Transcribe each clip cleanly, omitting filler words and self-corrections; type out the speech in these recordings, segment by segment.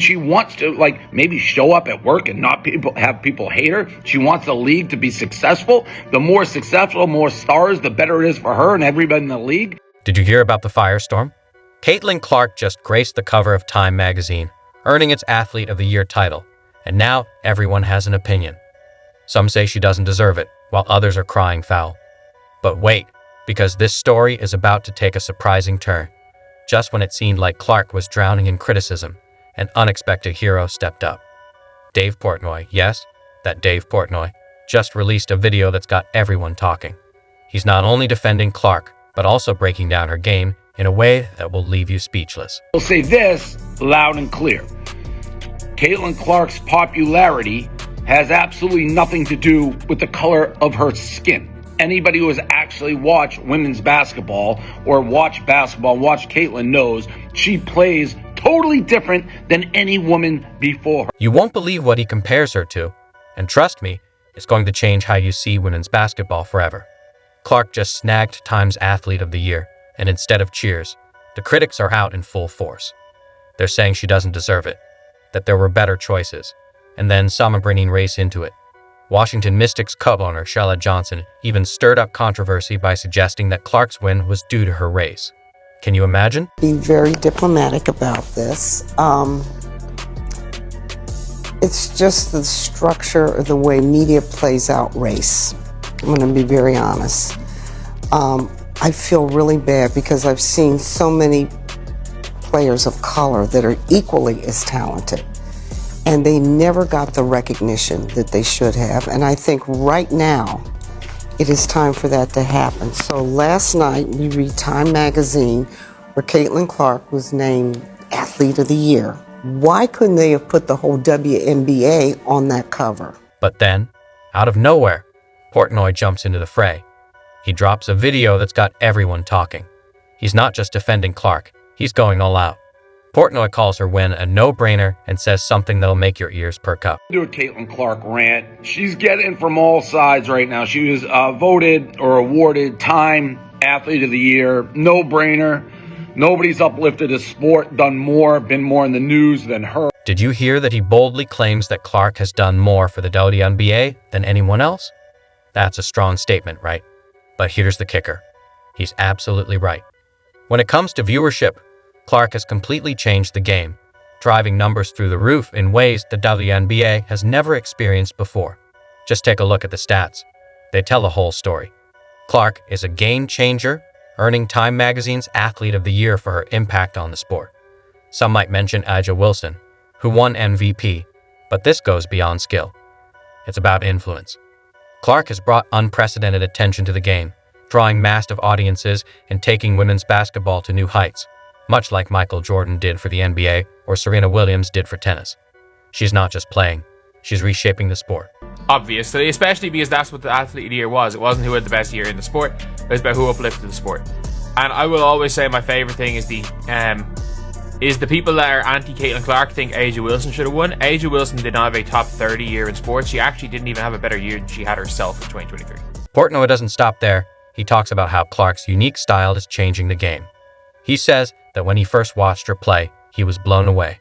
She wants to, like, maybe show up at work and not have people hate her. She wants the league to be successful. The more successful, more stars, the better it is for her and everybody in the league. Did you hear about the firestorm? Caitlin Clark just graced the cover of Time magazine, earning its Athlete of the Year title. And now everyone has an opinion. Some say she doesn't deserve it, while others are crying foul. But wait, because this story is about to take a surprising turn. Just when it seemed like Clark was drowning in criticism, an unexpected hero stepped up. Dave Portnoy, yes, that Dave Portnoy, just released a video that's got everyone talking. He's not only defending Clark, but also breaking down her game in a way that will leave you speechless. I'll say this loud and clear. Caitlin Clark's popularity has absolutely nothing to do with the color of her skin. Anybody who has actually watched women's basketball or watch Caitlin knows she plays totally different than any woman before her. You won't believe what he compares her to, and trust me, it's going to change how you see women's basketball forever. Clark just snagged Time's Athlete of the Year, and instead of cheers, the critics are out in full force. They're saying she doesn't deserve it, that there were better choices, and then some are bringing race into it. Washington Mystics co-owner Shella Johnson even stirred up controversy by suggesting that Clark's win was due to her race. Can you imagine? Be very diplomatic about this. It's just the structure of the way media plays out race. I'm going to be very honest. I feel really bad because I've seen so many players of color that are equally as talented, and they never got the recognition that they should have. And I think right now it is time for that to happen. So last night we read Time magazine where Caitlin Clark was named Athlete of the Year. Why couldn't they have put the whole WNBA on that cover? But then, out of nowhere, Portnoy jumps into the fray. He drops a video that's got everyone talking. He's not just defending Clark, he's going all out. Portnoy calls her win a no-brainer and says something that'll make your ears perk up. Do a Caitlin Clark rant. She's getting from all sides right now. She was voted or awarded Time Athlete of the Year. No-brainer. Nobody's uplifted a sport, done more, been more in the news than her. Did you hear that he boldly claims that Clark has done more for the WNBA than anyone else? That's a strong statement, right? But here's the kicker. He's absolutely right. When it comes to viewership, Clark has completely changed the game, driving numbers through the roof in ways the WNBA has never experienced before. Just take a look at the stats. They tell the whole story. Clark is a game changer, earning Time magazine's Athlete of the Year for her impact on the sport. Some might mention A'ja Wilson, who won MVP, but this goes beyond skill. It's about influence. Clark has brought unprecedented attention to the game, drawing massive audiences and taking women's basketball to new heights, much like Michael Jordan did for the NBA or Serena Williams did for tennis. She's not just playing, she's reshaping the sport. Obviously, especially because that's what the Athlete of the Year was. It wasn't who had the best year in the sport, it was about who uplifted the sport. And I will always say my favourite thing is the people that are anti-Caitlin Clark think A'ja Wilson should have won. A'ja Wilson did not have a top 30 year in sports. She actually didn't even have a better year than she had herself in 2023. Portnoy doesn't stop there. He talks about how Clark's unique style is changing the game. He says that when he first watched her play, he was blown away.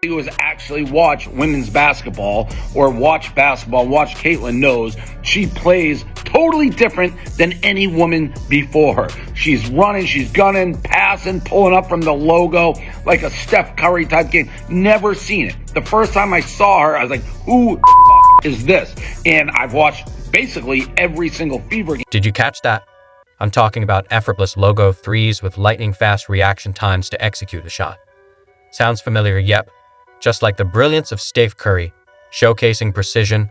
Who has actually watched women's basketball or watch Caitlin knows she plays totally different than any woman before her. She's running, she's gunning, passing, pulling up from the logo like a Steph Curry type game. Never seen it. The first time I saw her, I was like, who the f- is this? And I've watched basically every single Fever game. Did you catch that? I'm talking about effortless logo threes with lightning-fast reaction times to execute a shot. Sounds familiar? Yep. Just like the brilliance of Steph Curry, showcasing precision,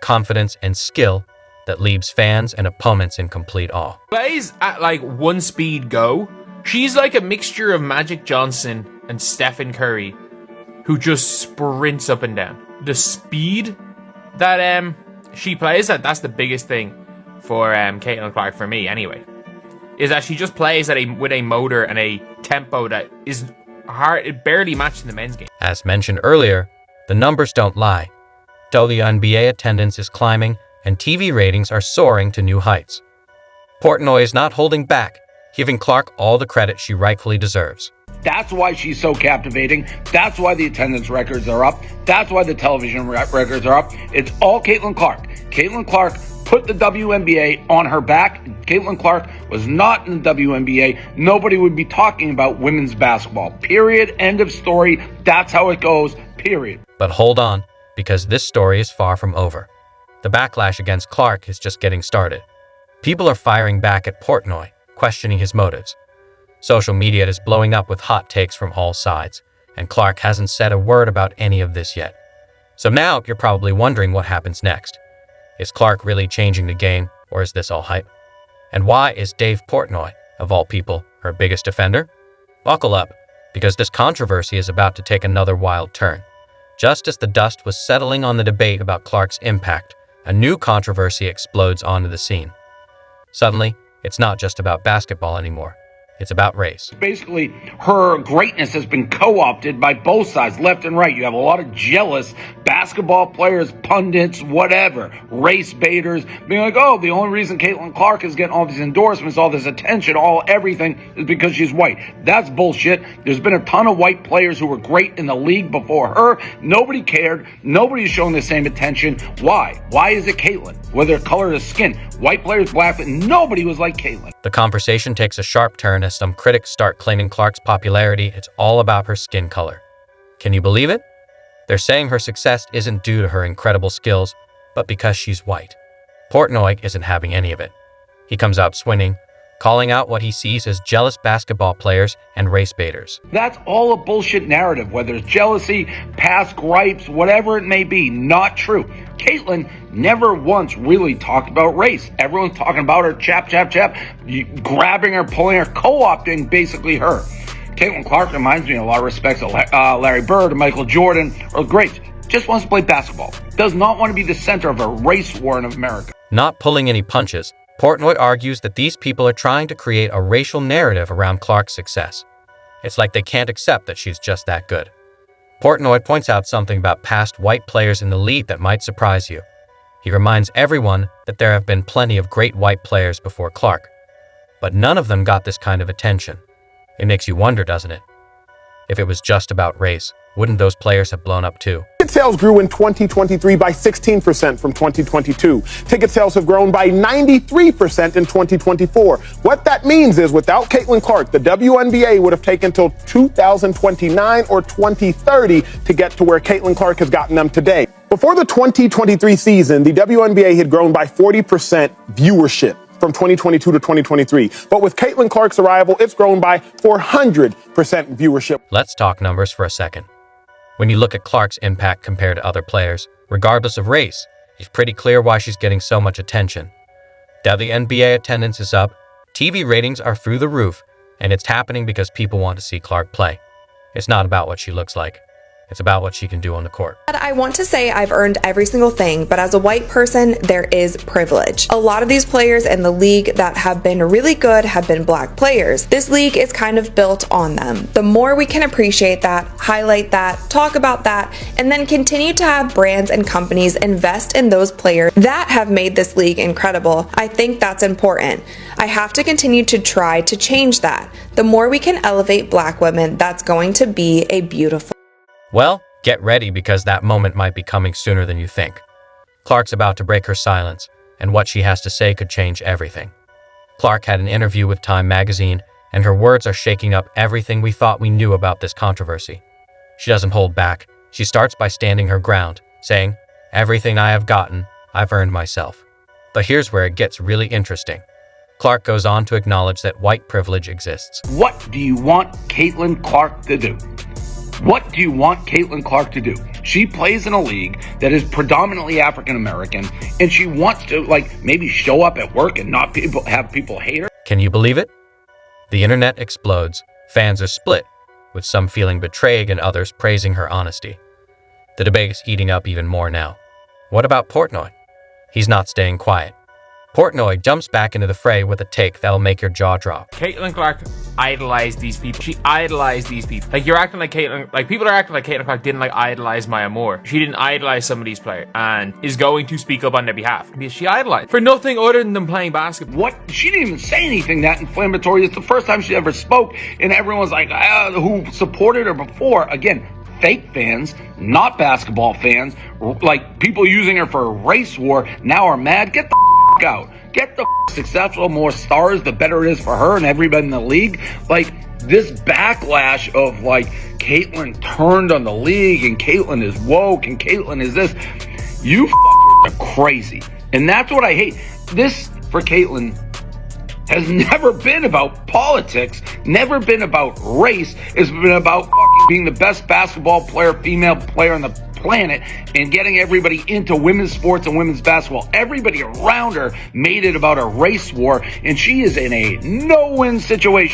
confidence, and skill that leaves fans and opponents in complete awe. Plays at like one speed go. She's like a mixture of Magic Johnson and Stephen Curry, who just sprints up and down. The speed that she plays at, that's the biggest thing for Caitlin Clark for me anyway, is that she just plays at with a motor and a tempo that is hard, it barely matched in the men's game. As mentioned earlier, the numbers don't lie. WNBA attendance is climbing and TV ratings are soaring to new heights. Portnoy is not holding back. giving Clark all the credit she rightfully deserves. That's why she's so captivating. That's why the attendance records are up. That's why the television records are up. It's all Caitlin Clark. Caitlin Clark put the WNBA on her back. Caitlin Clark was not in the WNBA. Nobody would be talking about women's basketball. Period. End of story. That's how it goes. Period. But hold on, because this story is far from over. The backlash against Clark is just getting started. People are firing back at Portnoy, questioning his motives. Social media is blowing up with hot takes from all sides, and Clark hasn't said a word about any of this yet. So now you're probably wondering what happens next. Is Clark really changing the game, or is this all hype? And why is Dave Portnoy, of all people, her biggest defender? Buckle up, because this controversy is about to take another wild turn. Just as the dust was settling on the debate about Clark's impact, a new controversy explodes onto the scene. Suddenly, it's not just about basketball anymore. It's about race. Basically, her greatness has been co-opted by both sides, left and right. You have a lot of jealous basketball players, pundits, whatever, race baiters, being like, oh, the only reason Caitlin Clark is getting all these endorsements, all this attention, everything is because she's white. That's bullshit. There's been a ton of white players who were great in the league before her. Nobody cared. Nobody's showing the same attention. Why? Why is it Caitlin? Whether color of skin, white players, black, but nobody was like Caitlin. The conversation takes a sharp turn as some critics start claiming Clark's popularity it's all about her skin color. Can you believe it? They're saying her success isn't due to her incredible skills, but because she's white. Portnoy isn't having any of it. He comes out swinging, calling out what he sees as jealous basketball players and race baiters. That's all a bullshit narrative, whether it's jealousy, past gripes, whatever it may be, not true. Caitlin never once really talked about race. Everyone's talking about her, chap, grabbing her, pulling her, co-opting basically her. Caitlin Clark reminds me in a lot of respects of Larry Bird and Michael Jordan, or greats. Just wants to play basketball. Does not want to be the center of a race war in America. Not pulling any punches, Portnoy argues that these people are trying to create a racial narrative around Clark's success. It's like they can't accept that she's just that good. Portnoy points out something about past white players in the league that might surprise you. He reminds everyone that there have been plenty of great white players before Clark, but none of them got this kind of attention. It makes you wonder, doesn't it? If it was just about race, wouldn't those players have blown up too? Ticket sales grew in 2023 by 16% from 2022. Ticket sales have grown by 93% in 2024. What that means is without Caitlin Clark, the WNBA would have taken till 2029 or 2030 to get to where Caitlin Clark has gotten them today. Before the 2023 season, the WNBA had grown by 40% viewership from 2022 to 2023. But with Caitlin Clark's arrival, it's grown by 400% viewership. Let's talk numbers for a second. When you look at Clark's impact compared to other players, regardless of race, it's pretty clear why she's getting so much attention. WNBA attendance is up, TV ratings are through the roof, and it's happening because people want to see Clark play. It's not about what she looks like. It's about what she can do on the court. I want to say I've earned every single thing, but as a white person, there is privilege. A lot of these players in the league that have been really good have been black players. This league is kind of built on them. The more we can appreciate that, highlight that, talk about that, and then continue to have brands and companies invest in those players that have made this league incredible, I think that's important. I have to continue to try to change that. The more we can elevate black women, that's going to be a beautiful. Well, get ready because that moment might be coming sooner than you think. Clark's about to break her silence, and what she has to say could change everything. Clark had an interview with Time magazine, and her words are shaking up everything we thought we knew about this controversy. She doesn't hold back. She starts by standing her ground, saying, "Everything I have gotten, I've earned myself." But here's where it gets really interesting. Clark goes on to acknowledge that white privilege exists. What do you want Caitlin Clark to do? What do you want Caitlin Clark to do? She plays in a league that is predominantly African American, and she wants to, maybe show up at work and not have people hate her. Can you believe it? The internet explodes. Fans are split, with some feeling betrayed and others praising her honesty. The debate is heating up even more now. What about Portnoy? He's not staying quiet. Portnoy jumps back into the fray with a take that'll make your jaw drop. Caitlin Clark idolized these people. She idolized these people. Like, you're acting like Caitlin, like, people are acting like Caitlin Clark didn't, like, idolize Maya Moore. She didn't idolize some of these players and is going to speak up on their behalf because she idolized for nothing other than them playing basketball. What? She didn't even say anything that inflammatory. It's the first time she ever spoke, and everyone's like, who supported her before? Again, fake fans, not basketball fans, like people using her for a race war, now are mad. Get the out. Get the successful. More stars, the better it is for her and everybody in the league. Like, this backlash of, like, Caitlin turned on the league and Caitlin is woke and Caitlin is this. You are crazy. And that's what I hate. This, for Caitlin, has never been about politics, never been about race. It's been about being the best basketball player, female player on the planet, and getting everybody into women's sports and women's basketball. Everybody around her made it about a race war, and she is in a no-win situation.